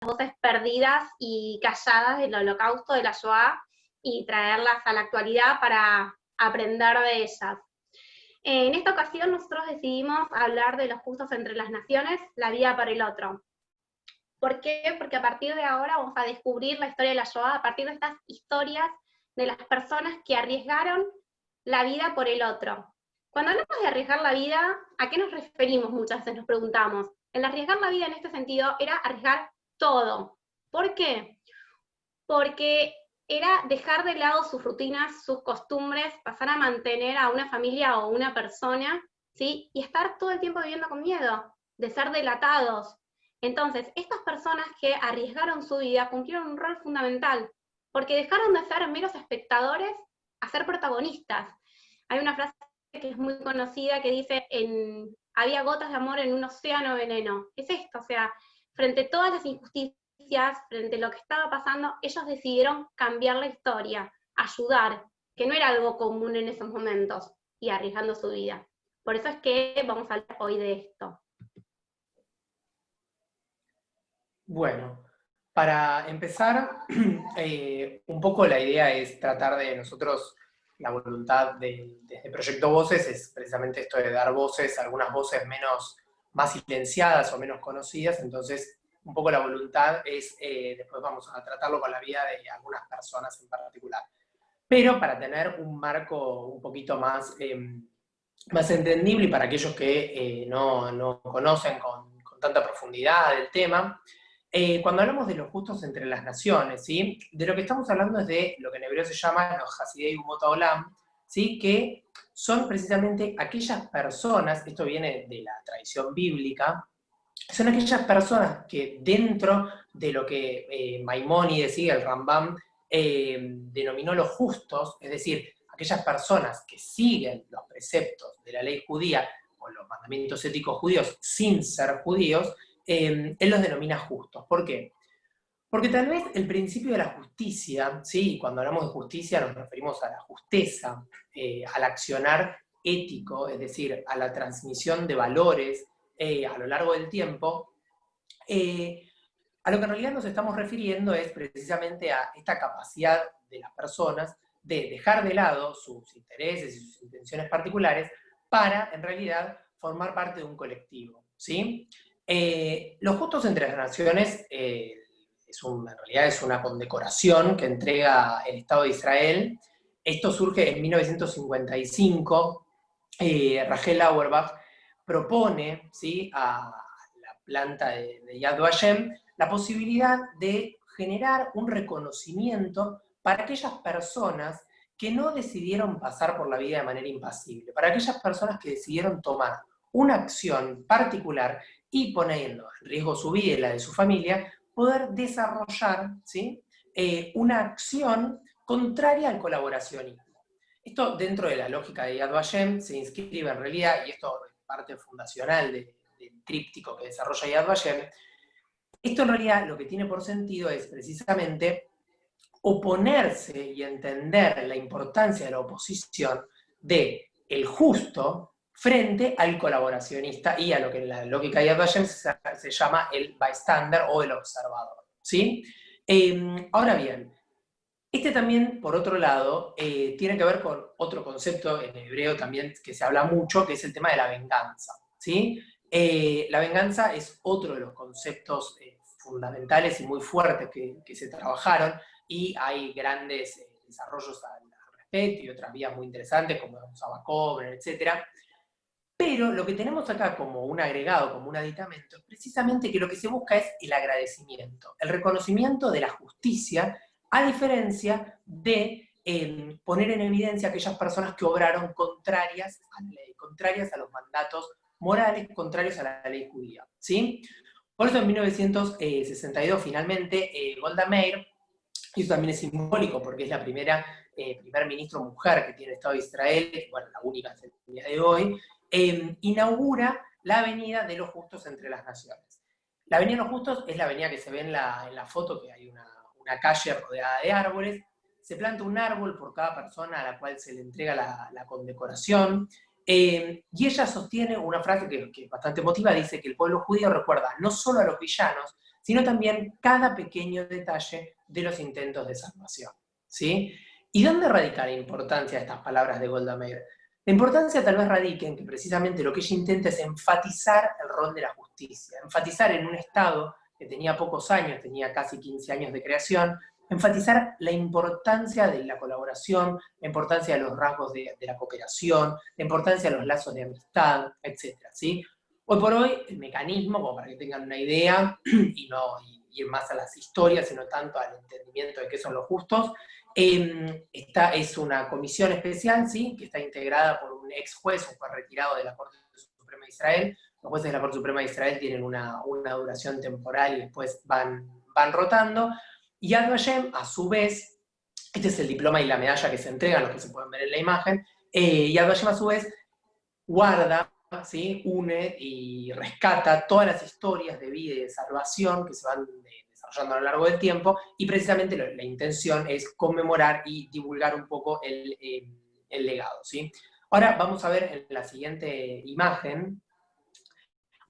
voces perdidas y calladas del Holocausto, de la Shoah, y traerlas a la actualidad para aprender de ellas. En esta ocasión nosotros decidimos hablar de los justos entre las naciones, la vida para el otro. ¿Por qué? Porque a partir de ahora vamos a descubrir la historia de la Shoah, a partir de estas historias de las personas que arriesgaron la vida por el otro. Cuando hablamos de arriesgar la vida, ¿a qué nos referimos? Muchas veces nos preguntamos. El arriesgar la vida en este sentido era arriesgar todo. ¿Por qué? Porque era dejar de lado sus rutinas, sus costumbres, pasar a mantener a una familia o una persona, ¿sí? Y estar todo el tiempo viviendo con miedo, de ser delatados. Entonces, estas personas que arriesgaron su vida cumplieron un rol fundamental, porque dejaron de ser meros espectadores a ser protagonistas. Hay una frase que es muy conocida que dice, había gotas de amor en un océano de veneno. Es esto, o sea, frente a todas las injusticias, frente a lo que estaba pasando, ellos decidieron cambiar la historia, ayudar, que no era algo común en esos momentos, y arriesgando su vida. Por eso es que vamos a hablar hoy de esto. Bueno, para empezar, un poco la idea es tratar de nosotros, la voluntad desde Proyecto Voces es precisamente esto de dar voces, algunas voces más silenciadas o menos conocidas, entonces un poco la voluntad es, después vamos a tratarlo con la vida de algunas personas en particular. Pero para tener un marco un poquito más entendible y para aquellos que no conocen con tanta profundidad el tema, cuando hablamos de los justos entre las naciones, ¿sí? De lo que estamos hablando es de lo que en hebreo se llama los Hasidei Umot Haolam, ¿sí? Que son precisamente aquellas personas, esto viene de la tradición bíblica, son aquellas personas que dentro de lo que Maimónides y el Rambam denominó los justos, es decir, aquellas personas que siguen los preceptos de la ley judía o los mandamientos éticos judíos sin ser judíos, él los denomina justos. ¿Por qué? Porque tal vez el principio de la justicia, ¿sí? Cuando hablamos de justicia nos referimos a la justeza, al accionar ético, es decir, a la transmisión de valores a lo largo del tiempo, a lo que en realidad nos estamos refiriendo es precisamente a esta capacidad de las personas de dejar de lado sus intereses y sus intenciones particulares para, en realidad, formar parte de un colectivo, ¿sí? Los Justos entre las Naciones en realidad es una condecoración que entrega el Estado de Israel. Esto surge en 1955. Rachel Auerbach propone, ¿sí?, a la planta de Yad Vashem la posibilidad de generar un reconocimiento para aquellas personas que no decidieron pasar por la vida de manera impasible, para aquellas personas que decidieron tomar una acción particular y poniendo en riesgo su vida y la de su familia, poder desarrollar, ¿sí?, una acción contraria al colaboracionismo. Esto dentro de la lógica de Yad Vashem se inscribe en realidad, y esto es parte fundacional del tríptico que desarrolla Yad Vashem, esto en realidad lo que tiene por sentido es precisamente oponerse y entender la importancia de la oposición de el justo frente al colaboracionista y a lo que en la lógica de Yad Vashem se llama el bystander o el observador, ¿sí? Ahora bien, este también, por otro lado, tiene que ver con otro concepto en hebreo también que se habla mucho, que es el tema de la venganza, ¿sí? La venganza es otro de los conceptos fundamentales y muy fuertes que se trabajaron, y hay grandes desarrollos al respecto y otras vías muy interesantes, como Sabakov, etc. Pero lo que tenemos acá como un agregado, como un aditamento, es precisamente que lo que se busca es el agradecimiento, el reconocimiento de la justicia, a diferencia de poner en evidencia a aquellas personas que obraron contrarias a la ley, contrarias a los mandatos morales, contrarios a la ley judía, ¿sí? Por eso en 1962 finalmente Golda Meir, y eso también es simbólico porque es la primer ministro mujer que tiene el Estado de Israel, bueno, la única hasta el día de hoy, inaugura la Avenida de los Justos entre las Naciones. La Avenida de los Justos es la avenida que se ve en la foto, que hay una calle rodeada de árboles. Se planta un árbol por cada persona a la cual se le entrega la condecoración. Y ella sostiene una frase que es bastante emotiva, dice que el pueblo judío recuerda no solo a los villanos, sino también cada pequeño detalle de los intentos de salvación, ¿sí? ¿Y dónde radica la importancia de estas palabras de Golda Meir? La importancia tal vez radica en que precisamente lo que ella intenta es enfatizar el rol de la justicia, enfatizar en un Estado que tenía pocos años, tenía casi 15 años de creación, enfatizar la importancia de la colaboración, la importancia de los rasgos de la cooperación, la importancia de los lazos de amistad, etc. ¿sí? Hoy por hoy, el mecanismo, como para que tengan una idea, y no ir más a las historias, sino tanto al entendimiento de qué son los justos, esta es una comisión especial, ¿sí? Que está integrada por un ex juez, un juez retirado de la Corte Suprema de Israel. Los jueces de la Corte Suprema de Israel tienen una duración temporal y después van rotando. Y Yad Vashem, a su vez, este es el diploma y la medalla que se entregan, los que se pueden ver en la imagen, Yad Vashem a su vez guarda, ¿sí? Une y rescata todas las historias de vida y de salvación que se van desarrollando a lo largo del tiempo, y precisamente la intención es conmemorar y divulgar un poco el legado, ¿sí? Ahora vamos a ver en la siguiente imagen,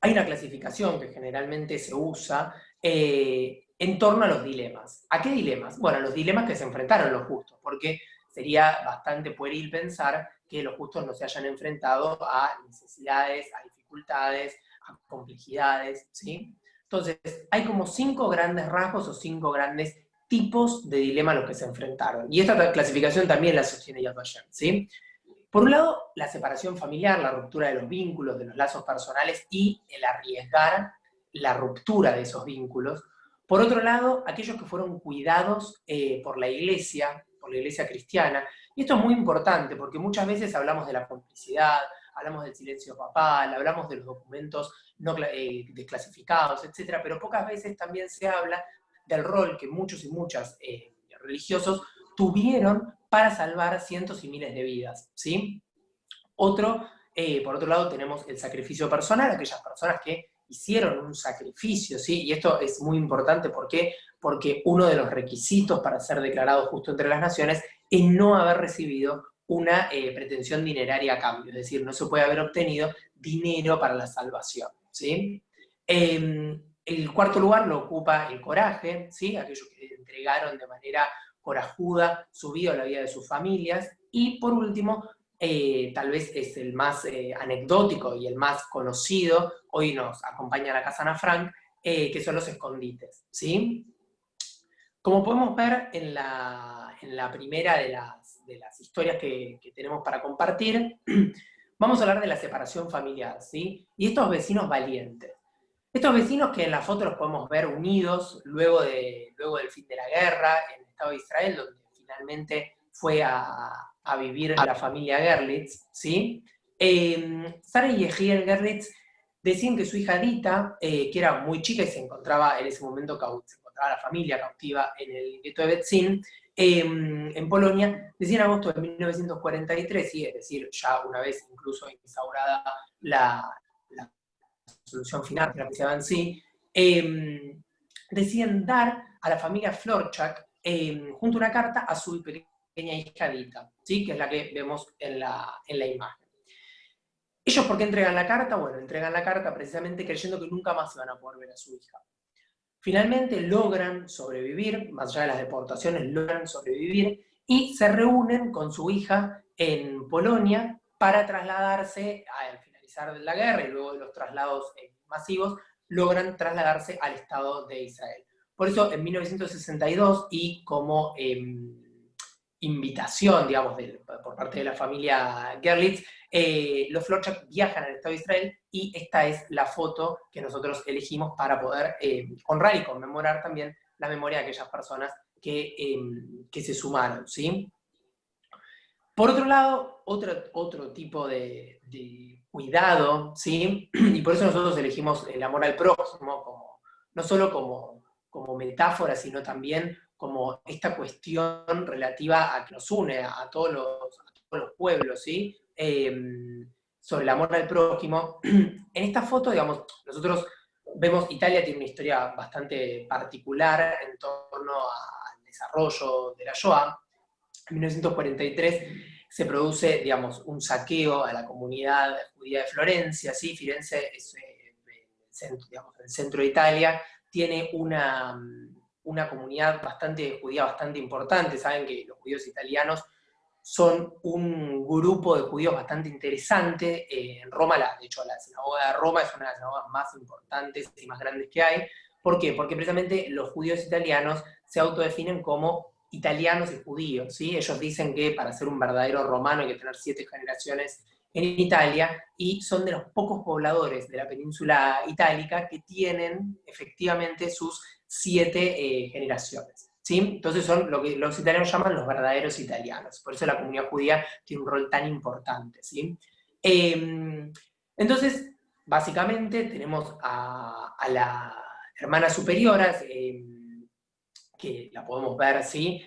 hay una clasificación que generalmente se usa en torno a los dilemas. ¿A qué dilemas? Bueno, a los dilemas que se enfrentaron los justos, porque sería bastante pueril pensar que los justos no se hayan enfrentado a necesidades, a dificultades, a complejidades, ¿sí? Entonces, hay como 5 grandes rasgos o 5 grandes tipos de dilema a los que se enfrentaron. Y esta clasificación también la sostiene Yad Vashem, ¿sí? Por un lado, la separación familiar, la ruptura de los vínculos, de los lazos personales y el arriesgar la ruptura de esos vínculos. Por otro lado, aquellos que fueron cuidados por la iglesia cristiana. Y esto es muy importante porque muchas veces hablamos de la complicidad, hablamos del silencio papal, hablamos de los documentos no desclasificados, etc. Pero pocas veces también se habla del rol que muchos y muchas religiosos tuvieron para salvar cientos y miles de vidas, ¿sí? Por otro lado, tenemos el sacrificio personal, aquellas personas que hicieron un sacrificio, ¿sí? Y esto es muy importante, ¿por qué? Porque uno de los requisitos para ser declarado justo entre las naciones es no haber recibido una pretensión dineraria a cambio, es decir, no se puede haber obtenido dinero para la salvación, ¿sí? El cuarto lugar lo ocupa el coraje, ¿sí? Aquellos que entregaron de manera corajuda su vida o la vida de sus familias. Y por último, tal vez es el más anecdótico y el más conocido, hoy nos acompaña la casa Ana Frank, que son los escondites, ¿sí? Como podemos ver en la primera de las historias que tenemos para compartir, vamos a hablar de la separación familiar, ¿sí? Y estos vecinos valientes. Estos vecinos que en la foto los podemos ver unidos luego del fin de la guerra en el Estado de Israel, donde finalmente fue a vivir la familia Gerlitz, ¿sí? Sara y Yehiel Gerlitz decían que su hija Dita, que era muy chica y se encontraba en ese momento, se encontraba la familia cautiva en el gueto de Betzin, en Polonia, decía en agosto de 1943, ¿sí? Es decir, ya una vez incluso instaurada la solución final, que la apreciaba en sí, deciden dar a la familia Florchak junto a una carta a su pequeña hija Dita, ¿sí? Que es la que vemos en la imagen. ¿Ellos por qué entregan la carta? Bueno, entregan la carta precisamente creyendo que nunca más se van a poder ver a su hija. Finalmente logran sobrevivir, más allá de las deportaciones, logran sobrevivir y se reúnen con su hija en Polonia para trasladarse, al finalizar la guerra y luego de los traslados masivos, logran trasladarse al Estado de Israel. Por eso, en 1962, y como invitación, digamos, por parte de la familia Gerlitz, los Florchak viajan al Estado de Israel, y esta es la foto que nosotros elegimos para poder honrar y conmemorar también la memoria de aquellas personas que se sumaron, ¿sí? Por otro lado, otro tipo de cuidado, ¿sí? Y por eso nosotros elegimos el amor al prójimo, no solo como metáfora, sino también como esta cuestión relativa a que nos une a todos los pueblos, ¿sí? Sobre el amor al prójimo. En esta foto, digamos, nosotros vemos Italia tiene una historia bastante particular en torno al desarrollo de la Shoah. En 1943 se produce, digamos, un saqueo a la comunidad judía de Florencia, ¿sí? Firenze es el centro de Italia, tiene una comunidad judía bastante importante. Saben que los judíos italianos son un grupo de judíos bastante interesante. En Roma, de hecho, la sinagoga de Roma es una de las sinagogas más importantes y más grandes que hay. ¿Por qué? Porque precisamente los judíos italianos se autodefinen como italianos y judíos, ¿sí? Ellos dicen que para ser un verdadero romano hay que tener 7 generaciones en Italia, y son de los pocos pobladores de la península itálica que tienen efectivamente sus 7 generaciones, ¿sí? Entonces son lo que los italianos llaman los verdaderos italianos, por eso la comunidad judía tiene un rol tan importante, ¿sí? Entonces, básicamente tenemos a la hermana superiora, que la podemos ver, ¿sí?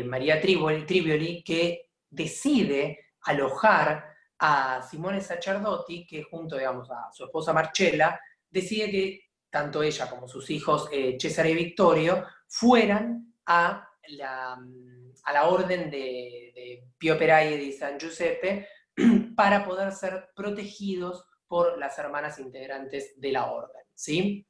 María Trivioli, que decide alojar a Simone Sacerdoti, que junto, digamos, a su esposa Marcella, decide que tanto ella como sus hijos Cesare y Vittorio fueran a la orden de Pio Perai di San Giuseppe para poder ser protegidos por las hermanas integrantes de la orden, ¿sí?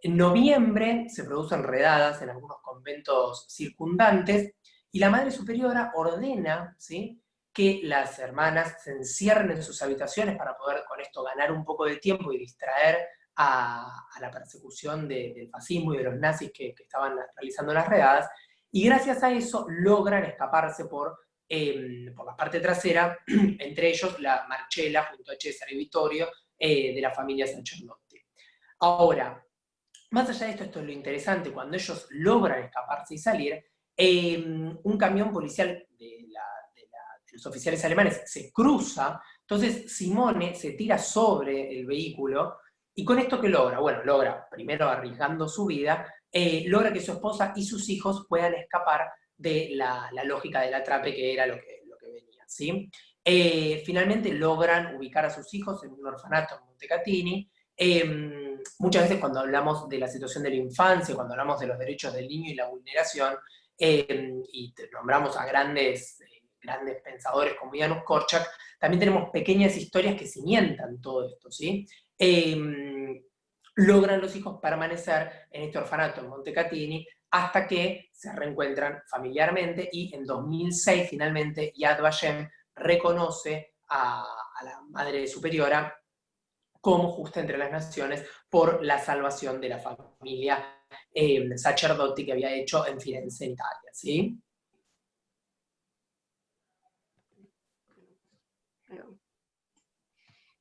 En noviembre se producen redadas en algunos conventos circundantes y la Madre Superiora ordena, ¿sí?, que las hermanas se encierren en sus habitaciones para poder con esto ganar un poco de tiempo y distraer a la persecución del fascismo y de los nazis que estaban realizando las redadas, y gracias a eso logran escaparse por la parte trasera, entre ellos la Marcella junto a Cesare y Vittorio, de la familia Sacerdoti. Ahora, más allá de esto es lo interesante: cuando ellos logran escaparse y salir, un camión policial de los oficiales alemanes se cruza, entonces Simone se tira sobre el vehículo, y con esto ¿qué logra? Bueno, logra, primero arriesgando su vida, logra que su esposa y sus hijos puedan escapar de la lógica del atrape, que era lo que venía, ¿sí? Finalmente logran ubicar a sus hijos en un orfanato en Montecatini. Muchas veces cuando hablamos de la situación de la infancia, cuando hablamos de los derechos del niño y la vulneración, y nombramos a grandes pensadores como Janusz Korczak, también tenemos pequeñas historias que cimientan todo esto, ¿sí? Logran los hijos permanecer en este orfanato en Montecatini hasta que se reencuentran familiarmente, y en 2006 finalmente Yad Vashem reconoce a la Madre Superiora como justa entre las naciones por la salvación de la familia Sacerdoti que había hecho en Firenze, en Italia, ¿sí?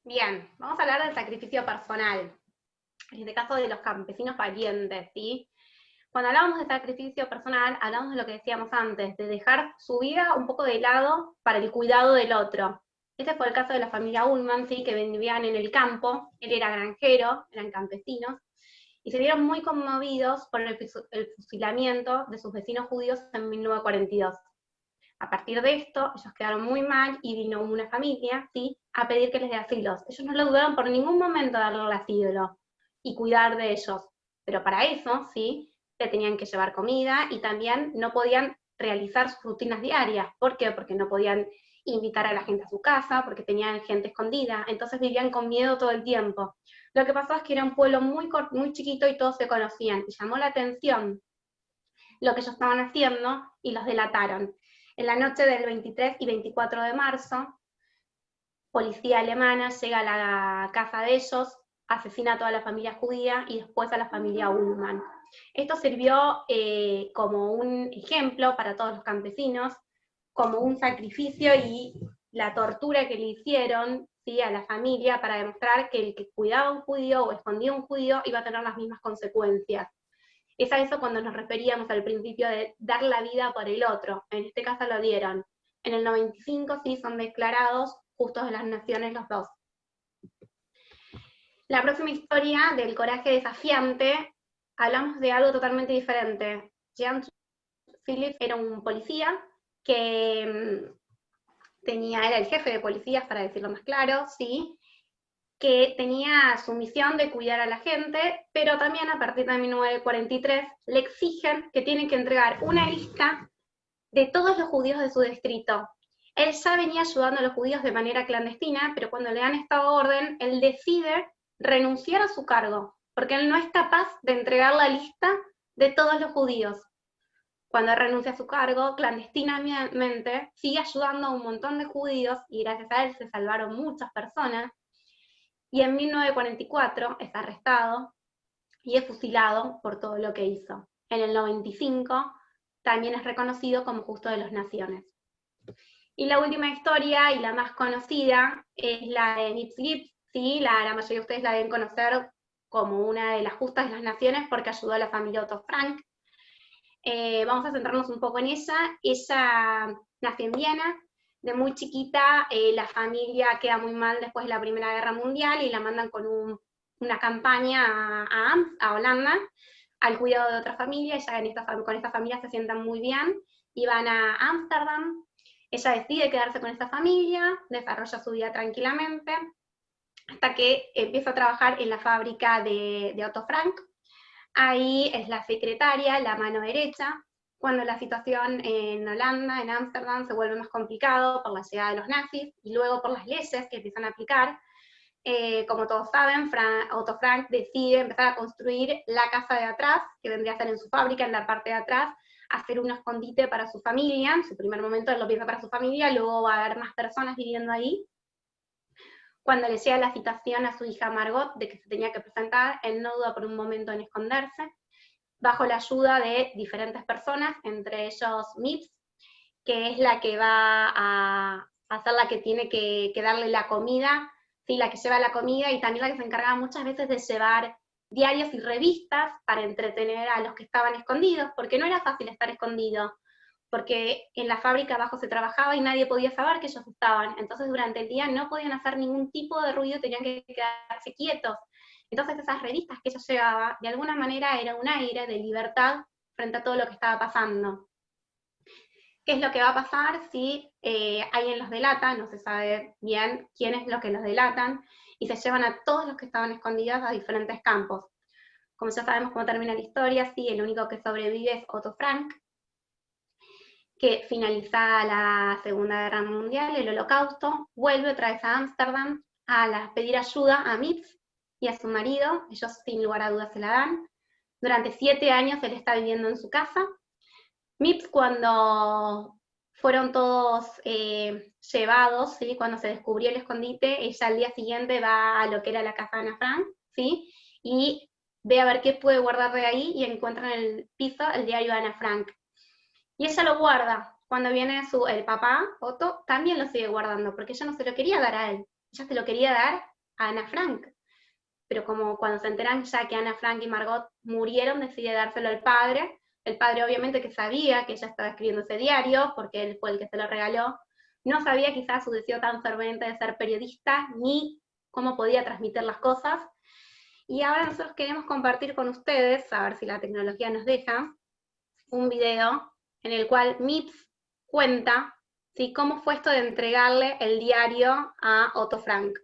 Bien, vamos a hablar del sacrificio personal, en este caso de los campesinos valientes, ¿sí? Cuando hablamos de sacrificio personal, hablamos de lo que decíamos antes, de dejar su vida un poco de lado para el cuidado del otro. Este fue el caso de la familia Ullman, ¿sí?, que vivían en el campo. Él era granjero, eran campesinos, y se vieron muy conmovidos por el fusilamiento de sus vecinos judíos en 1942. A partir de esto, ellos quedaron muy mal y vino una familia, ¿sí?, a pedir que les dé asilos. Ellos no lo dudaron por ningún momento de darle asilo y cuidar de ellos, pero para eso, ¿sí?, le tenían que llevar comida, y también no podían realizar sus rutinas diarias. ¿Por qué? Porque no podían invitar a la gente a su casa, porque tenían gente escondida, entonces vivían con miedo todo el tiempo. Lo que pasó es que era un pueblo muy chiquito y todos se conocían, y llamó la atención lo que ellos estaban haciendo y los delataron. En la noche del 23 y 24 de marzo, policía alemana llega a la casa de ellos, asesina a toda la familia judía y después a la familia Ullman. Esto sirvió como un ejemplo para todos los campesinos, como un sacrificio y la tortura que le hicieron, ¿sí?, a la familia, para demostrar que el que cuidaba a un judío o escondía a un judío iba a tener las mismas consecuencias. Es a eso cuando nos referíamos al principio de dar la vida por el otro. En este caso lo dieron. En el 95 sí son declarados justos de las naciones los dos. La próxima historia del coraje desafiante, hablamos de algo totalmente diferente. Jean Philippe era un policía que era el jefe de policías, para decirlo más claro, ¿sí?, que tenía su misión de cuidar a la gente, pero también a partir de 1943 le exigen que tiene que entregar una lista de todos los judíos de su distrito. Él ya venía ayudando a los judíos de manera clandestina, pero cuando le dan esta orden, él decide renunciar a su cargo porque él no es capaz de entregar la lista de todos los judíos. Cuando renuncia a su cargo, clandestinamente sigue ayudando a un montón de judíos, y gracias a él se salvaron muchas personas, y en 1944 es arrestado y es fusilado por todo lo que hizo. En el 95 también es reconocido como Justo de las Naciones. Y la última historia, y la más conocida, es la de Nitz Gibbs, ¿sí? La mayoría de ustedes la deben conocer como una de las Justas de las Naciones porque ayudó a la familia Otto Frank. Vamos a centrarnos un poco en ella. Ella nació en Viena, de muy chiquita la familia queda muy mal después de la Primera Guerra Mundial y la mandan con una campaña a Holanda, al cuidado de otra familia. Ella con esta familia se sientan muy bien y van a Ámsterdam. Ella decide quedarse con esta familia, desarrolla su vida tranquilamente, hasta que empieza a trabajar en la fábrica de Otto Frank. Ahí es la secretaria, la mano derecha, cuando la situación en Holanda, en Ámsterdam, se vuelve más complicado por la llegada de los nazis y luego por las leyes que empiezan a aplicar. Como todos saben, Otto Frank decide empezar a construir la casa de atrás, que vendría a ser en su fábrica, en la parte de atrás, hacer un escondite para su familia. En su primer momento él lo piensa para su familia, luego va a haber más personas viviendo ahí. Cuando le llega la citación a su hija Margot de que se tenía que presentar, él no duda por un momento en esconderse, bajo la ayuda de diferentes personas, entre ellos Mips, que es la que va a ser la que tiene que darle la comida, ¿sí? La que lleva la comida, y también la que se encargaba muchas veces de llevar diarios y revistas para entretener a los que estaban escondidos, porque no era fácil estar escondido, porque en la fábrica abajo se trabajaba y nadie podía saber que ellos estaban, entonces durante el día no podían hacer ningún tipo de ruido, tenían que quedarse quietos. Entonces esas revistas que ellos llevaban, de alguna manera era un aire de libertad frente a todo lo que estaba pasando. ¿Qué es lo que va a pasar si alguien los delata? No se sabe bien quién es lo que los delatan, y se llevan a todos los que estaban escondidos a diferentes campos. Como ya sabemos cómo termina la historia, sí, el único que sobrevive es Otto Frank, que finalizada la Segunda Guerra Mundial, el Holocausto, vuelve otra vez a Ámsterdam a pedir ayuda a Mips y a su marido. Ellos sin lugar a dudas se la dan. Durante 7 años él está viviendo en su casa. Mips, cuando fueron todos llevados, ¿sí? Cuando se descubrió el escondite, ella al día siguiente va a lo que era la casa de Ana Frank, ¿sí? Y ve a ver qué puede guardar de ahí, y encuentra en el piso el diario de Ana Frank. Y ella lo guarda. Cuando viene el papá, Otto, también lo sigue guardando, porque ella no se lo quería dar a él, ella se lo quería dar a Ana Frank. Pero como cuando se enteran ya que Ana Frank y Margot murieron, decide dárselo al padre. El padre obviamente que sabía que ella estaba escribiendo ese diario, porque él fue el que se lo regaló. No sabía quizás su deseo tan ferviente de ser periodista, ni cómo podía transmitir las cosas. Y ahora nosotros queremos compartir con ustedes, a ver si la tecnología nos deja, un video en el cual Mips cuenta, ¿sí?, cómo fue esto de entregarle el diario a Otto Frank.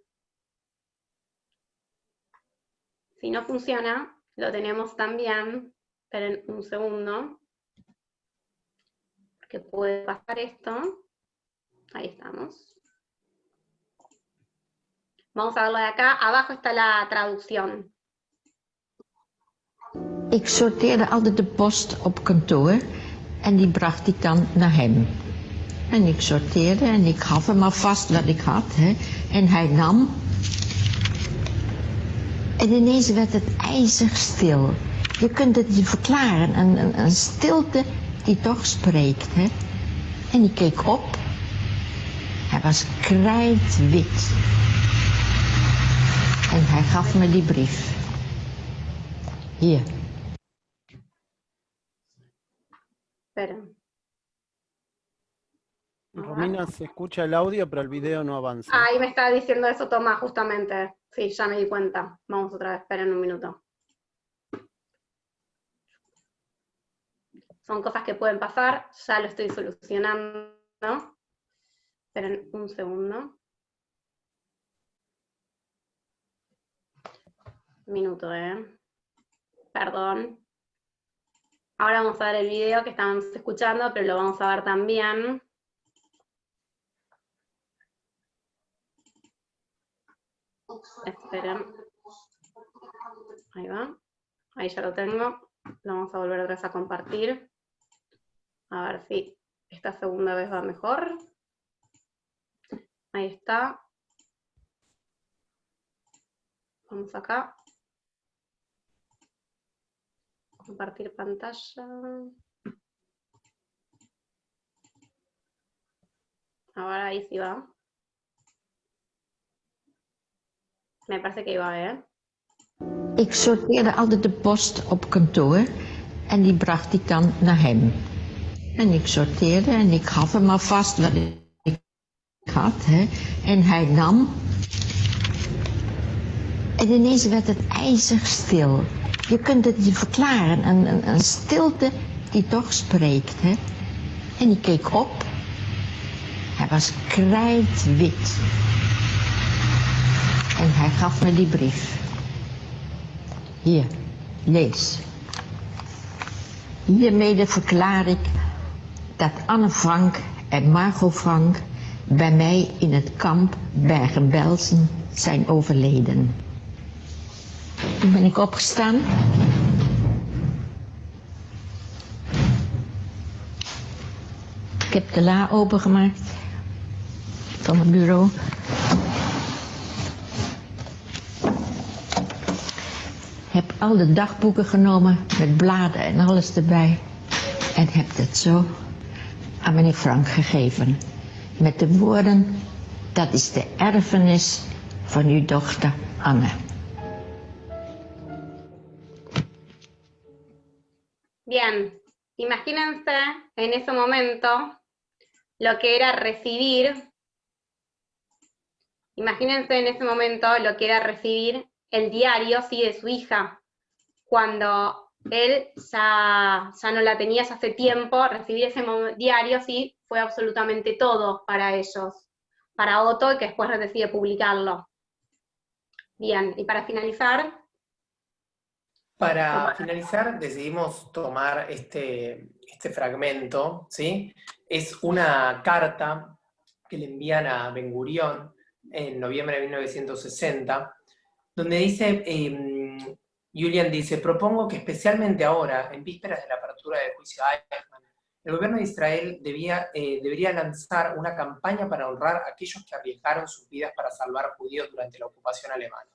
Si no funciona, lo tenemos también, esperen un segundo, que puede pasar esto. Ahí estamos. Vamos a verlo de acá. Abajo está la traducción. Ik sorteerde altijd de post op kantoor en die bracht ik dan naar hem. En ik sorteerde en ik gaf hem alvast wat ik had. Hè. En hij nam. En ineens werd het ijzig stil. Je kunt het niet verklaren. Een stilte die toch spreekt. Hè. En ik keek op. Hij was krijtwit. En hij gaf me die brief. Hier. Esperen. Romina, se escucha el audio, pero el video no avanza. Ahí me está diciendo eso Tomás, justamente. Sí, ya me di cuenta. Vamos otra vez, esperen un minuto. Son cosas que pueden pasar, ya lo estoy solucionando. Esperen un segundo. Minuto, Perdón. Ahora vamos a ver el video que estábamos escuchando, pero lo vamos a ver también. Esperen. Ahí va. Ahí ya lo tengo. Lo vamos a volver otra vez a compartir. A ver si esta segunda vez va mejor. Ahí está. Vamos acá. Compartir pantalla. Ahora ahí sí va. Me parece que iba, ¿eh? Ik sorteerde altijd de post op kantoor en die bracht ik dan naar hem. En ik sorteerde en ik gaf hem alvast wat ik had. Hè. En hij nam. En ineens werd het ijzig stil. Je kunt het niet verklaren. Een stilte die toch spreekt. Hè. En ik keek op. Hij was krijtwit. En hij gaf me die brief. Hier, lees. Hiermede verklaar ik dat Anne Frank en Margot Frank bij mij in het kamp Bergen-Belsen zijn overleden. Toen ben ik opgestaan. Ik heb de la opengemaakt van het bureau. Heb al de dagboeken genomen met bladen en alles erbij. En heb het zo aan meneer Frank gegeven. Met de woorden, dat is de erfenis van uw dochter Anne. Bien, imagínense en ese momento lo que era recibir. Imagínense en ese momento lo que era recibir el diario, sí, de su hija, cuando él ya no la tenía ya hace tiempo. Recibir ese diario, sí, fue absolutamente todo para ellos, para Otto, que después decide publicarlo. Bien, y para finalizar... Para finalizar, decidimos tomar este fragmento, ¿sí? Es una carta que le envían a Ben Gurión en noviembre de 1960, donde dice, Julian dice, propongo que especialmente ahora, en vísperas de la apertura del juicio a Eichmann, el gobierno de Israel debería lanzar una campaña para honrar a aquellos que arriesgaron sus vidas para salvar judíos durante la ocupación alemana.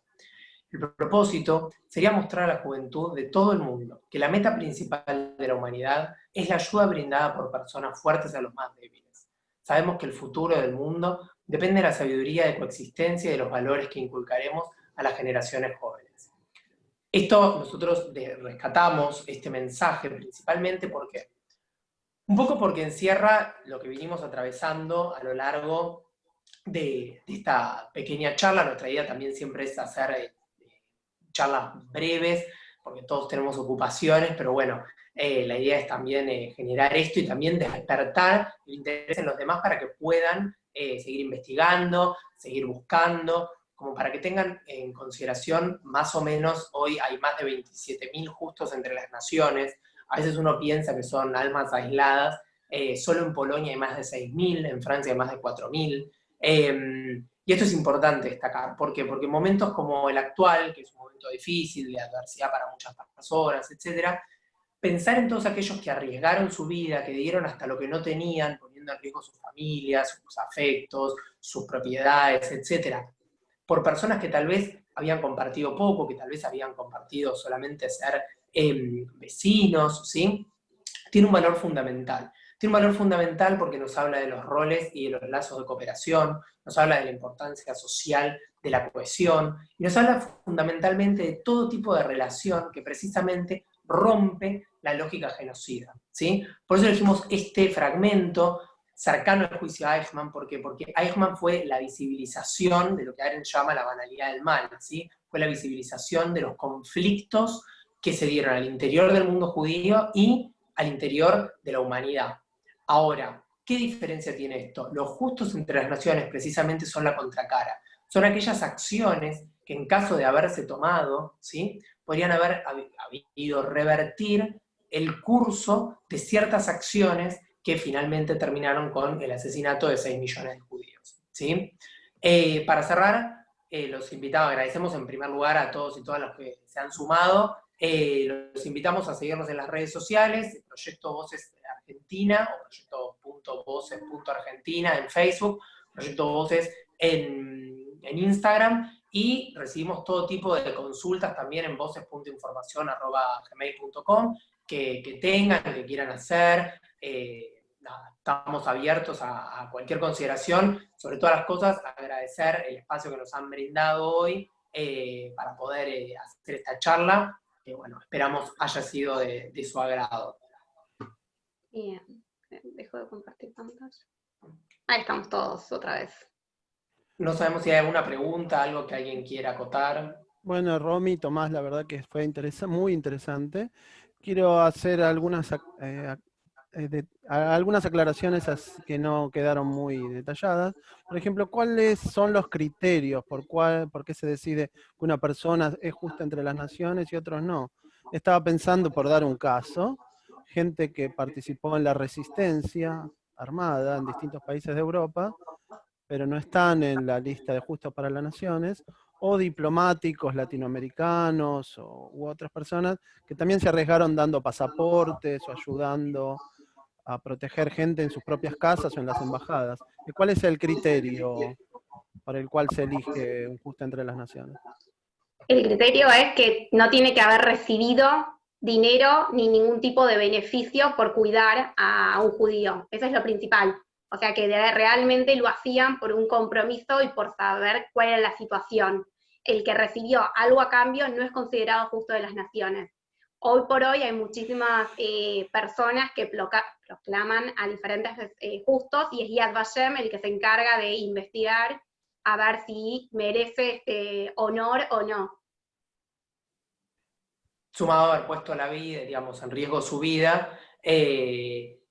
El propósito sería mostrar a la juventud de todo el mundo que la meta principal de la humanidad es la ayuda brindada por personas fuertes a los más débiles. Sabemos que el futuro del mundo depende de la sabiduría de coexistencia y de los valores que inculcaremos a las generaciones jóvenes. Esto nosotros rescatamos este mensaje principalmente porque, un poco porque encierra lo que vinimos atravesando a lo largo de esta pequeña charla. Nuestra idea también siempre es hacer charlas breves, porque todos tenemos ocupaciones, pero bueno, la idea es también generar esto y también despertar el interés en los demás para que puedan seguir investigando, seguir buscando, como para que tengan en consideración, más o menos, hoy hay más de 27.000 justos entre las naciones. A veces uno piensa que son almas aisladas, solo en Polonia hay más de 6.000, en Francia hay más de 4.000, y esto es importante destacar. ¿Por qué? Porque momentos como el actual, que es un momento difícil, de adversidad para muchas personas, etc., pensar en todos aquellos que arriesgaron su vida, que dieron hasta lo que no tenían, poniendo en riesgo sus familias, sus afectos, sus propiedades, etc., por personas que tal vez habían compartido poco, que tal vez habían compartido solamente ser vecinos, ¿sí? Tiene un valor fundamental. Tiene un valor fundamental porque nos habla de los roles y de los lazos de cooperación, nos habla de la importancia social de la cohesión, y nos habla fundamentalmente de todo tipo de relación que precisamente rompe la lógica genocida, ¿sí? Por eso elegimos este fragmento cercano al juicio a Eichmann. ¿Por qué? Porque Eichmann fue la visibilización de lo que Arendt llama la banalidad del mal, ¿sí? Fue la visibilización de los conflictos que se dieron al interior del mundo judío y al interior de la humanidad. Ahora, ¿qué diferencia tiene esto? Los justos entre las naciones precisamente son la contracara. Son aquellas acciones que en caso de haberse tomado, ¿sí?, podrían haber habido revertir el curso de ciertas acciones que finalmente terminaron con el asesinato de 6 millones de judíos, ¿sí? Para cerrar, los invitamos, agradecemos en primer lugar a todos y todas los que se han sumado. Los invitamos a seguirnos en las redes sociales, Proyecto Voces Argentina, o proyecto.voces.argentina en Facebook, Proyecto Voces en Instagram, y recibimos todo tipo de consultas también en voces.informacion@gmail.com que tengan, que quieran hacer. Nada, estamos abiertos a cualquier consideración. Sobre todas las cosas, agradecer el espacio que nos han brindado hoy para poder hacer esta charla, que bueno, esperamos haya sido de su agrado. Bien, dejo de compartir pantalla. Ahí estamos todos otra vez. No sabemos si hay alguna pregunta, algo que alguien quiera acotar. Bueno, Romy, Tomás, la verdad que fue muy interesante. Quiero hacer algunas aclaraciones que no quedaron muy detalladas. Por ejemplo, ¿cuáles son los criterios por qué se decide que una persona es justa entre las naciones y otros no? Estaba pensando, por dar un caso, gente que participó en la resistencia armada en distintos países de Europa, pero no están en la lista de justos para las naciones, o diplomáticos latinoamericanos u otras personas que también se arriesgaron dando pasaportes o ayudando a proteger gente en sus propias casas o en las embajadas. ¿Cuál es el criterio por el cual se elige un justo entre las naciones? El criterio es que no tiene que haber recibido dinero ni ningún tipo de beneficio por cuidar a un judío. Eso es lo principal. O sea, que realmente lo hacían por un compromiso y por saber cuál era la situación. El que recibió algo a cambio no es considerado justo de las naciones. Hoy por hoy hay muchísimas personas que proclaman a diferentes justos, y es Yad Vashem el que se encarga de investigar a ver si merece honor o no. Sumado a haber puesto la vida, digamos, en riesgo su vida,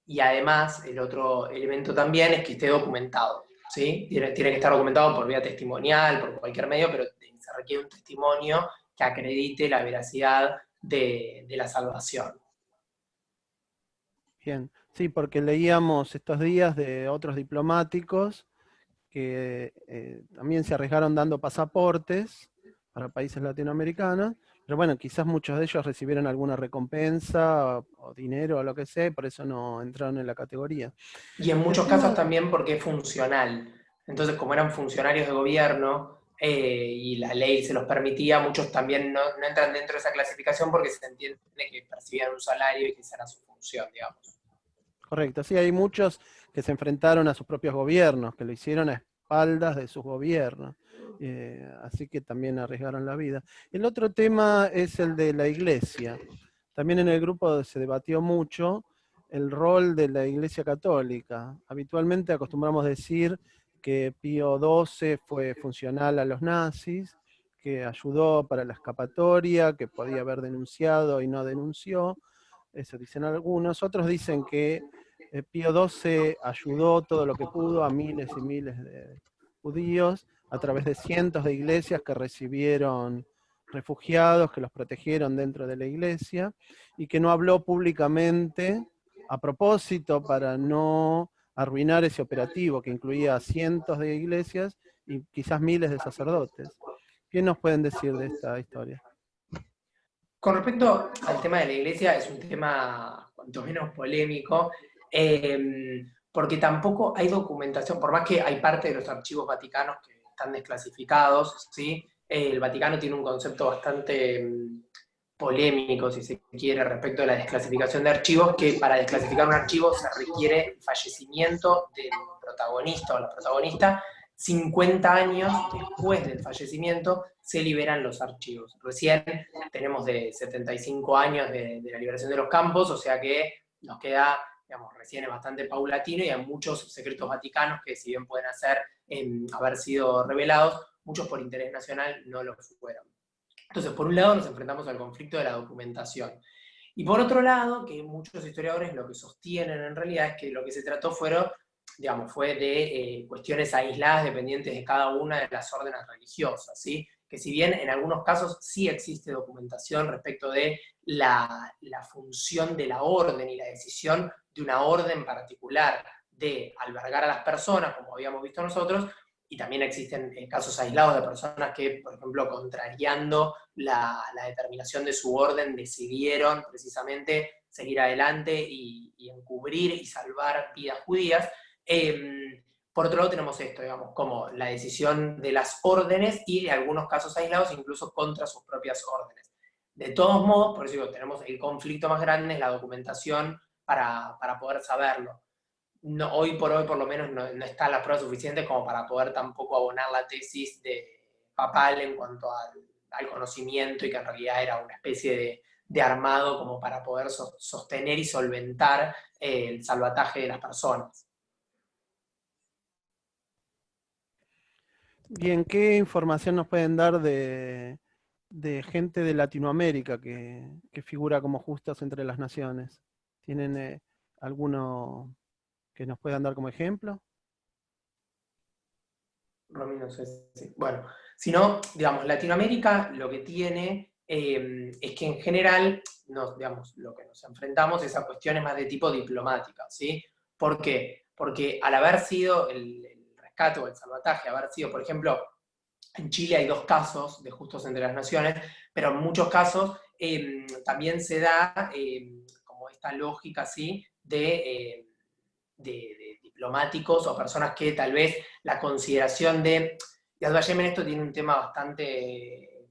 y además el otro elemento también es que esté documentado, ¿sí? Tiene que estar documentado por vía testimonial, por cualquier medio, pero se requiere un testimonio que acredite la veracidad de la salvación. Bien, sí, porque leíamos estos días de otros diplomáticos que también se arriesgaron dando pasaportes para países latinoamericanos, pero bueno, quizás muchos de ellos recibieron alguna recompensa o dinero o lo que sea, y por eso no entraron en la categoría. Y en muchos casos también porque es funcional. Entonces, como eran funcionarios de gobierno y la ley se los permitía, muchos también no entran dentro de esa clasificación porque se entiende que percibían un salario y que esa era su función, digamos. Correcto, sí, hay muchos que se enfrentaron a sus propios gobiernos, que lo hicieron a espaldas de sus gobiernos. Así que también arriesgaron la vida. El otro tema es el de la iglesia. También en el grupo se debatió mucho el rol de la Iglesia Católica. Habitualmente acostumbramos decir que Pío XII fue funcional a los nazis, que ayudó para la escapatoria, que podía haber denunciado y no denunció. Eso dicen algunos. Otros dicen que Pío XII ayudó todo lo que pudo a miles y miles de judíos a través de cientos de iglesias que recibieron refugiados, que los protegieron dentro de la iglesia, y que no habló públicamente a propósito para no arruinar ese operativo que incluía cientos de iglesias y quizás miles de sacerdotes. ¿Qué nos pueden decir de esta historia? Con respecto al tema de la iglesia, es un tema cuanto menos polémico, porque tampoco hay documentación, por más que hay parte de los archivos vaticanos que están desclasificados, ¿sí? El Vaticano tiene un concepto bastante polémico, si se quiere, respecto a la desclasificación de archivos, que para desclasificar un archivo se requiere el fallecimiento del protagonista o la protagonista. 50 años después del fallecimiento se liberan los archivos. Recién tenemos de 75 años de la liberación de los campos, o sea que nos queda, digamos, recién es bastante paulatino, y hay muchos secretos vaticanos que, si bien pueden haber sido revelados, muchos por interés nacional no lo fueron. Entonces, por un lado nos enfrentamos al conflicto de la documentación. Y por otro lado, que muchos historiadores lo que sostienen en realidad es que lo que se trató fue de cuestiones aisladas dependientes de cada una de las órdenes religiosas, ¿sí? Que si bien en algunos casos sí existe documentación respecto de la función de la orden y la decisión de una orden particular de albergar a las personas, como habíamos visto nosotros, y también existen casos aislados de personas que, por ejemplo, contrariando la determinación de su orden, decidieron precisamente seguir adelante y encubrir y salvar vidas judías. Por otro lado tenemos esto, digamos, como la decisión de las órdenes y de algunos casos aislados, incluso contra sus propias órdenes. De todos modos, por eso digo, tenemos el conflicto más grande, es la documentación para poder saberlo. No, hoy por hoy, por lo menos, no está la prueba suficiente como para poder tampoco abonar la tesis de Papal en cuanto al conocimiento y que en realidad era una especie de armado como para poder sostener y solventar el salvataje de las personas. Bien, ¿qué información nos pueden dar de gente de Latinoamérica que figura como justos entre las naciones? ¿Tienen alguno que nos puedan dar como ejemplo? Romy, no sé si... Bueno, si no, digamos, Latinoamérica lo que tiene es que en general, digamos, lo que nos enfrentamos es a cuestiones más de tipo diplomática, ¿sí? ¿Por qué? Porque al haber sido el rescate o el salvataje, haber sido, por ejemplo, en Chile hay 2 casos de justos entre las naciones, pero en muchos casos también se da como esta lógica, ¿sí? de diplomáticos o personas que tal vez la consideración de... Yad Vashem en esto tiene un tema bastante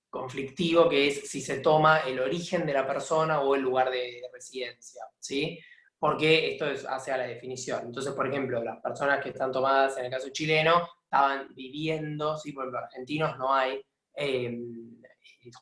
conflictivo, que es si se toma el origen de la persona o el lugar de residencia, ¿sí? Porque esto hace a la definición. Entonces, por ejemplo, las personas que están tomadas en el caso chileno estaban viviendo, ¿sí? Porque los argentinos no hay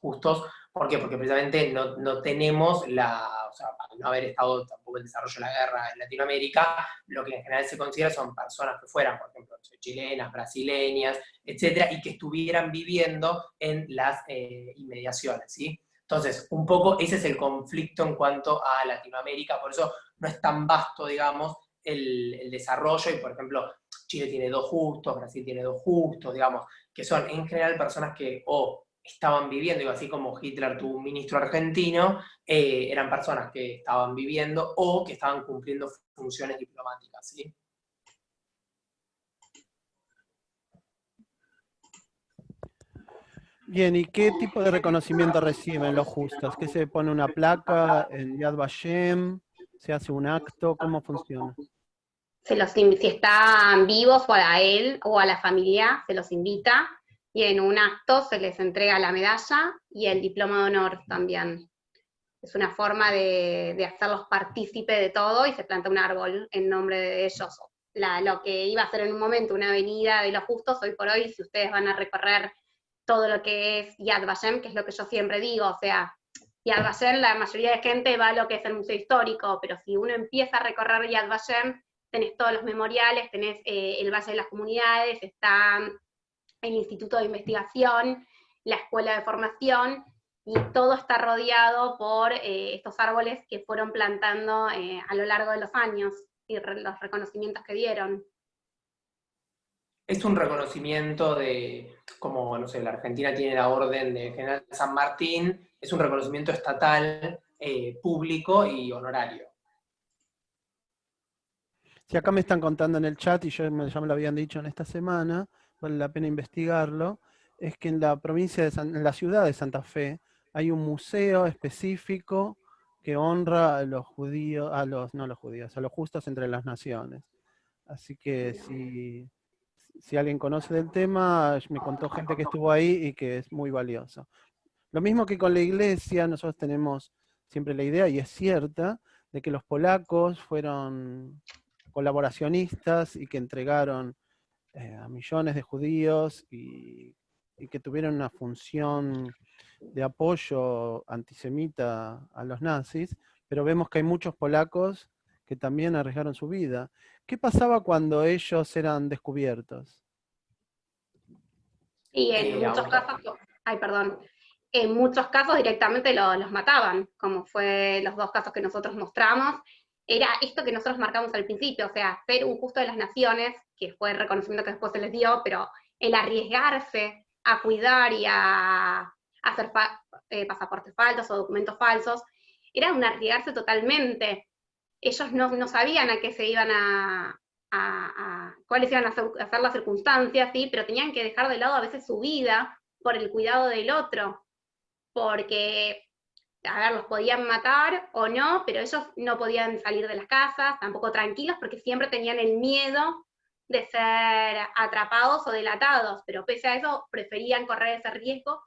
justos. ¿Por qué? Porque precisamente no tenemos o sea, al no haber estado tampoco el desarrollo de la guerra en Latinoamérica, lo que en general se considera son personas que fueran, por ejemplo, chilenas, brasileñas, etcétera, y que estuvieran viviendo en las inmediaciones, ¿sí? Entonces, un poco ese es el conflicto en cuanto a Latinoamérica, por eso no es tan vasto, digamos, el desarrollo, y por ejemplo, Chile tiene 2 justos, Brasil tiene 2 justos, digamos, que son en general personas que o estaban viviendo, digo, así como Hitler tuvo un ministro argentino, eran personas que estaban viviendo o que estaban cumpliendo funciones diplomáticas, ¿sí? Bien, ¿y qué tipo de reconocimiento reciben los justos? ¿Qué se pone una placa en Yad Vashem? ¿Se hace un acto? ¿Cómo funciona? Si están vivos o a él o a la familia, se los invita, y en un acto se les entrega la medalla y el diploma de honor también. Es una forma de hacerlos partícipe de todo, y se planta un árbol en nombre de ellos. Lo que iba a ser en un momento una avenida de los justos, hoy por hoy, si ustedes van a recorrer todo lo que es Yad Vashem, que es lo que yo siempre digo, o sea, Yad Vashem, la mayoría de gente va a lo que es el museo histórico, pero si uno empieza a recorrer Yad Vashem, tenés todos los memoriales, tenés el Valle de las Comunidades, está el Instituto de Investigación, la Escuela de Formación, y todo está rodeado por estos árboles que fueron plantando a lo largo de los años, y los reconocimientos que dieron. Es un reconocimiento de, como, no sé, la Argentina tiene la Orden de General San Martín, es un reconocimiento estatal, público y honorario. Si acá me están contando en el chat, y ya me lo habían dicho en esta semana, vale la pena investigarlo, es que en la provincia en la ciudad de Santa Fe hay un museo específico que honra a los judíos, a los justos entre las naciones. Así que si alguien conoce del tema, me contó gente que estuvo ahí y que es muy valioso. Lo mismo que con la iglesia, nosotros tenemos siempre la idea, y es cierta, de que los polacos fueron colaboracionistas y que entregaron a millones de judíos y que tuvieron una función de apoyo antisemita a los nazis, pero vemos que hay muchos polacos que también arriesgaron su vida. ¿Qué pasaba cuando ellos eran descubiertos? Y en muchos casos, en muchos casos directamente los mataban, como fue los 2 casos que nosotros mostramos. Era esto que nosotros marcamos al principio, o sea, ser un justo de las naciones, que fue el reconocimiento que después se les dio, pero el arriesgarse a cuidar y a hacer pasaportes falsos o documentos falsos, era un arriesgarse totalmente. Ellos no sabían a qué se iban a cuáles iban a ser las circunstancias, ¿sí? Pero tenían que dejar de lado a veces su vida por el cuidado del otro, porque, a ver, los podían matar o no, pero ellos no podían salir de las casas, tampoco tranquilos, porque siempre tenían el miedo de ser atrapados o delatados, pero pese a eso preferían correr ese riesgo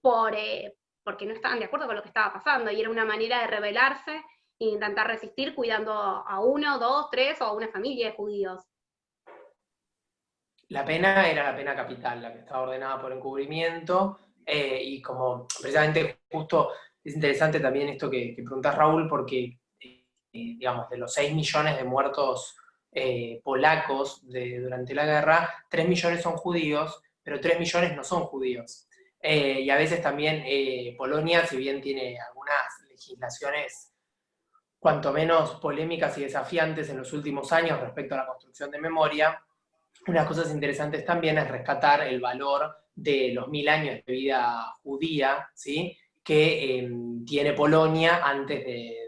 porque no estaban de acuerdo con lo que estaba pasando, y era una manera de rebelarse e intentar resistir cuidando a uno, dos, tres o a una familia de judíos. La pena era la pena capital, la que estaba ordenada por encubrimiento, y como precisamente justo es interesante también esto que preguntás, Raúl, porque digamos, de los 6 millones de muertos polacos durante la guerra, 3 millones son judíos, pero 3 millones no son judíos. Y a veces también Polonia, si bien tiene algunas legislaciones cuanto menos polémicas y desafiantes en los últimos años respecto a la construcción de memoria, unas cosas interesantes también es rescatar el valor de los 1000 años de vida judía, ¿sí? Que tiene Polonia antes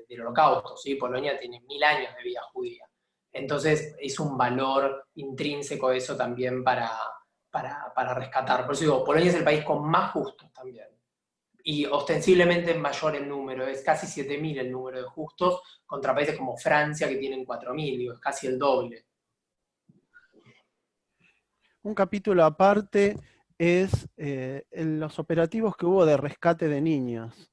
del Holocausto, ¿sí? Polonia tiene 1000 años de vida judía. Entonces es un valor intrínseco eso también para rescatar. Por eso digo, Polonia es el país con más justos también. Y ostensiblemente mayor en número, es casi 7000 el número de justos, contra países como Francia que tienen 4000, digo, es casi el doble. Un capítulo aparte es los operativos que hubo de rescate de niños,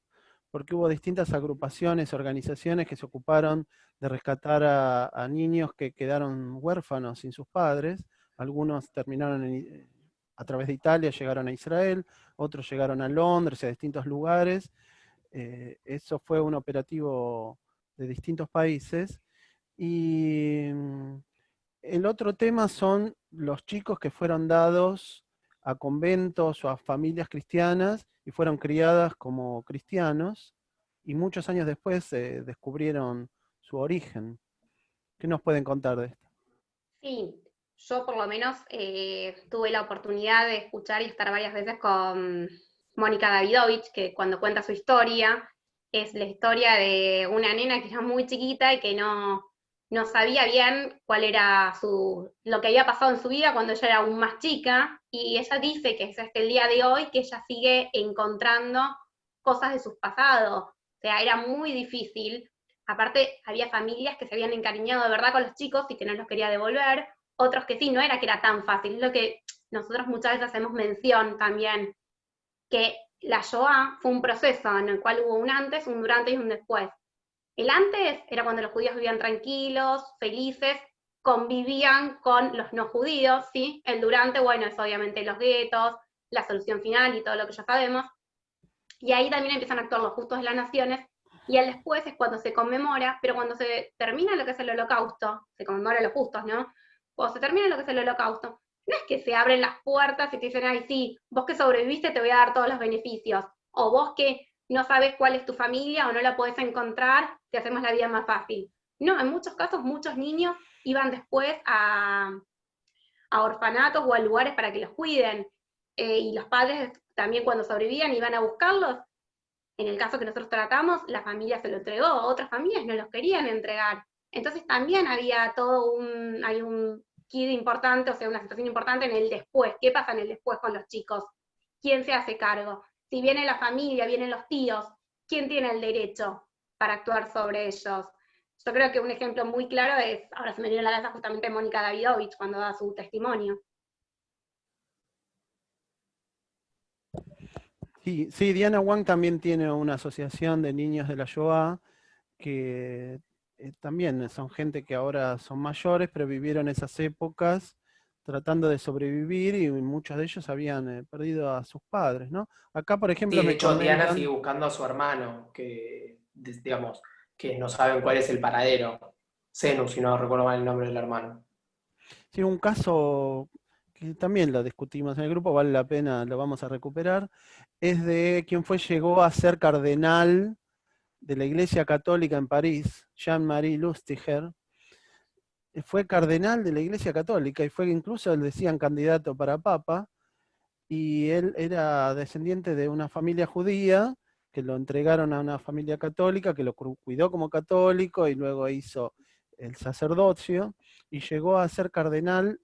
porque hubo distintas agrupaciones, organizaciones que se ocuparon de rescatar a niños que quedaron huérfanos sin sus padres. Algunos terminaron a través de Italia, llegaron a Israel, otros llegaron a Londres, a distintos lugares. Eso fue un operativo de distintos países. Y el otro tema son los chicos que fueron dados a conventos o a familias cristianas y fueron criadas como cristianos, y muchos años después descubrieron su origen. ¿Qué nos pueden contar de esto? Sí, yo por lo menos tuve la oportunidad de escuchar y estar varias veces con Mónica Davidovich, que cuando cuenta su historia, es la historia de una nena que era muy chiquita y que no sabía bien cuál era lo que había pasado en su vida cuando ella era aún más chica, y ella dice que es hasta el día de hoy que ella sigue encontrando cosas de sus pasados. O sea, era muy difícil. Aparte, había familias que se habían encariñado de verdad con los chicos y que no los quería devolver, otros que sí, no era que era tan fácil, es lo que nosotros muchas veces hacemos mención también, que la Shoah fue un proceso en el cual hubo un antes, un durante y un después. El antes era cuando los judíos vivían tranquilos, felices, convivían con los no judíos, ¿sí? El durante, bueno, es obviamente los guetos, la solución final y todo lo que ya sabemos. Y ahí también empiezan a actuar los justos de las naciones, y el después es cuando se conmemora, pero cuando se termina lo que es el holocausto, se conmemora los justos, ¿no? Cuando se termina lo que es el holocausto, no es que se abren las puertas y te dicen, ay, sí, vos que sobreviviste te voy a dar todos los beneficios, o vos que no sabes cuál es tu familia o no la podés encontrar, te hacemos la vida más fácil. No, en muchos casos muchos niños iban después a orfanatos o a lugares para que los cuiden, y los padres también cuando sobrevivían iban a buscarlos. En el caso que nosotros tratamos, la familia se lo entregó, otras familias no los querían entregar. Entonces también había hay un kid importante, o sea, una situación importante en el después. ¿Qué pasa en el después con los chicos? ¿Quién se hace cargo? Si viene la familia, vienen los tíos, ¿quién tiene el derecho para actuar sobre ellos? Yo creo que un ejemplo muy claro es, ahora se me viene a la cabeza justamente Mónica Davidovich cuando da su testimonio. Sí, sí, Diana Wang también tiene una asociación de niños de la Shoah que también son gente que ahora son mayores, pero vivieron esas épocas tratando de sobrevivir, y muchos de ellos habían perdido a sus padres, ¿no? Acá, por ejemplo, Sí, de me hecho, Diana comentan... sigue buscando a su hermano, digamos, que no saben cuál es el paradero. Zenu, si no recuerdo mal el nombre del hermano. Sí, un caso que también lo discutimos en el grupo, vale la pena, lo vamos a recuperar, es de llegó a ser cardenal de la Iglesia Católica en París, Jean-Marie Lustiger. Fue cardenal de la Iglesia Católica y fue incluso, le decían, candidato para papa, y él era descendiente de una familia judía que lo entregaron a una familia católica que lo cuidó como católico, y luego hizo el sacerdocio, y llegó a ser cardenal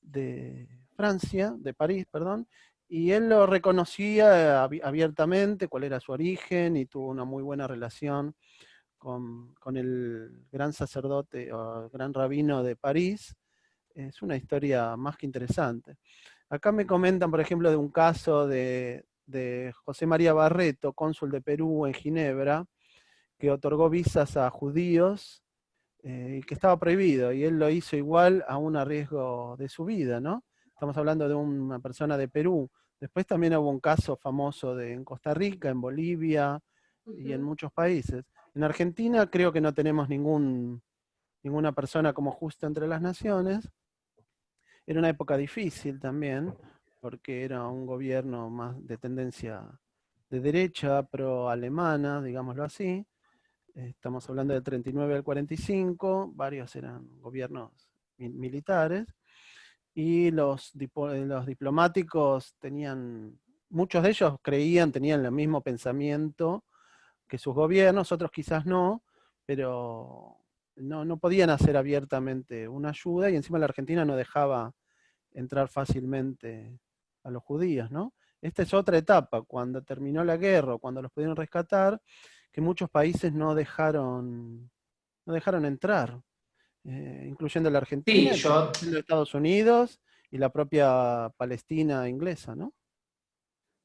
de Francia, de París, perdón, y él lo reconocía abiertamente, cuál era su origen, y tuvo una muy buena relación con el gran sacerdote o gran rabino de París. Es una historia más que interesante. Acá me comentan, por ejemplo, de un caso de José María Barreto, cónsul de Perú en Ginebra, que otorgó visas a judíos y que estaba prohibido, y él lo hizo igual aún a riesgo de su vida, ¿no? Estamos hablando de una persona de Perú. Después también hubo un caso famoso en Costa Rica, en Bolivia y en muchos países. En Argentina creo que no tenemos ninguna persona como justo entre las naciones. Era una época difícil también, porque era un gobierno más de tendencia de derecha, pro-alemana, digámoslo así. Estamos hablando del 39 al 45, varios eran gobiernos militares, y los diplomáticos tenían, muchos de ellos tenían el mismo pensamiento que sus gobiernos, otros quizás no, pero no podían hacer abiertamente una ayuda, y encima la Argentina no dejaba entrar fácilmente a los judíos, ¿no? Esta es otra etapa, cuando terminó la guerra, cuando los pudieron rescatar, que muchos países no dejaron entrar, incluyendo la Sí, Argentina, incluyendo Estados Unidos y la propia Palestina inglesa, ¿no?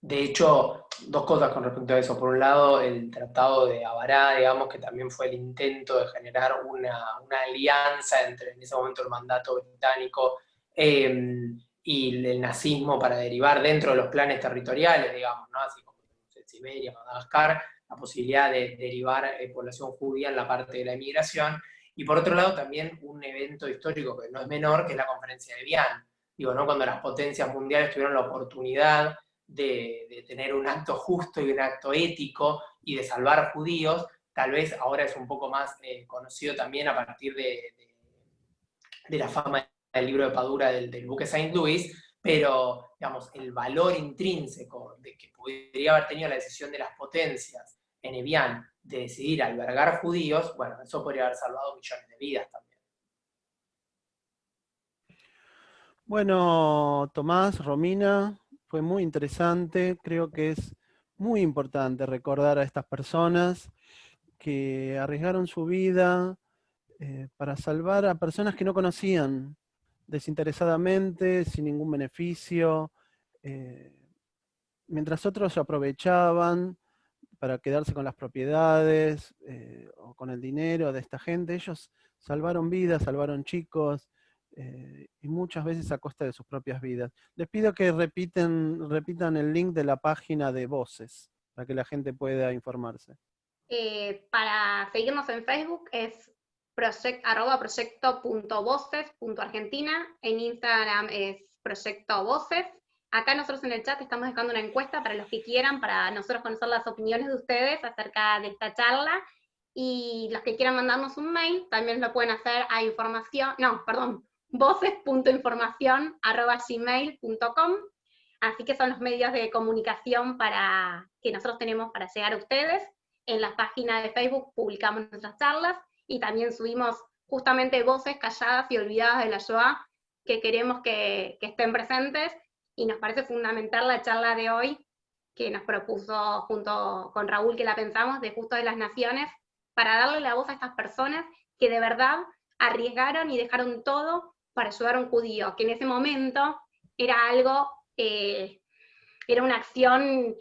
de hecho, dos cosas con respecto a eso. Por un lado, el Tratado de Abará, digamos, que también fue el intento de generar una alianza entre, en ese momento, el mandato británico y el nazismo para derivar dentro de los planes territoriales, digamos, ¿no? Así como en Siberia, Madagascar, la posibilidad de derivar población judía en la parte de la inmigración. Y por otro lado, también un evento histórico que no es menor, que es la Conferencia de Viana. Digo, ¿no? Cuando las potencias mundiales tuvieron la oportunidad de tener un acto justo y un acto ético y de salvar judíos, tal vez ahora es un poco más conocido también a partir de la fama del libro de Padura del buque Saint Louis, pero digamos, el valor intrínseco de que podría haber tenido la decisión de las potencias en Evian de decidir albergar judíos, bueno, eso podría haber salvado millones de vidas también. Bueno, Tomás, Romina, fue muy interesante. Creo que es muy importante recordar a estas personas que arriesgaron su vida para salvar a personas que no conocían, desinteresadamente, sin ningún beneficio, eh, mientras otros aprovechaban para quedarse con las propiedades o con el dinero de esta gente. Ellos salvaron vidas, salvaron chicos, y muchas veces a costa de sus propias vidas. Les pido que repitan el link de la página de Voces, para que la gente pueda informarse. Para seguirnos en Facebook es proyecto.voces.argentina, en Instagram es Proyecto Voces. Acá nosotros en el chat estamos dejando una encuesta para los que quieran, para nosotros conocer las opiniones de ustedes acerca de esta charla, y los que quieran mandarnos un mail también lo pueden hacer a voces.informacion@gmail.com. Así que son los medios de comunicación que nosotros tenemos para llegar a ustedes. En la página de Facebook publicamos nuestras charlas y también subimos justamente voces calladas y olvidadas de la Shoah que queremos que estén presentes, y nos parece fundamental la charla de hoy que nos propuso junto con Raúl, que la pensamos, de Justo de las Naciones, para darle la voz a estas personas que de verdad arriesgaron y dejaron todo para ayudar a un judío, que en ese momento era algo, era una acción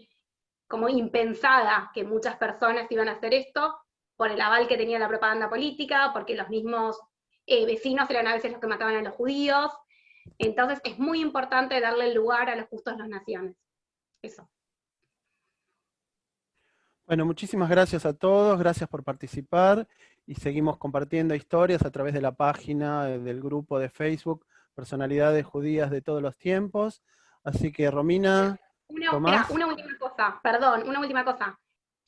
como impensada, que muchas personas iban a hacer esto, por el aval que tenía la propaganda política, porque los mismos vecinos eran a veces los que mataban a los judíos. Entonces es muy importante darle el lugar a los justos de las naciones. Eso. Bueno, muchísimas gracias a todos, gracias por participar, y seguimos compartiendo historias a través de la página del grupo de Facebook, Personalidades Judías de Todos los Tiempos. Así que, Romina, Tomás. Una última cosa, perdón, una última cosa.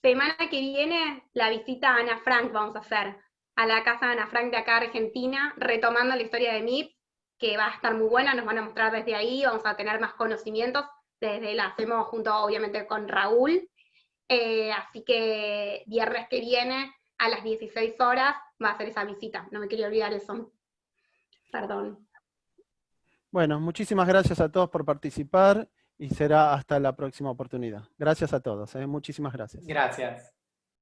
Semana que viene la visita a Ana Frank vamos a hacer, a la casa de Ana Frank de acá, Argentina, retomando la historia de MIP, que va a estar muy buena, nos van a mostrar desde ahí, vamos a tener más conocimientos, la hacemos junto obviamente con Raúl, así que viernes que viene a las 16 horas va a ser esa visita. No me quería olvidar eso. Perdón. Bueno, muchísimas gracias a todos por participar y será hasta la próxima oportunidad. Gracias a todos, muchísimas gracias. Gracias.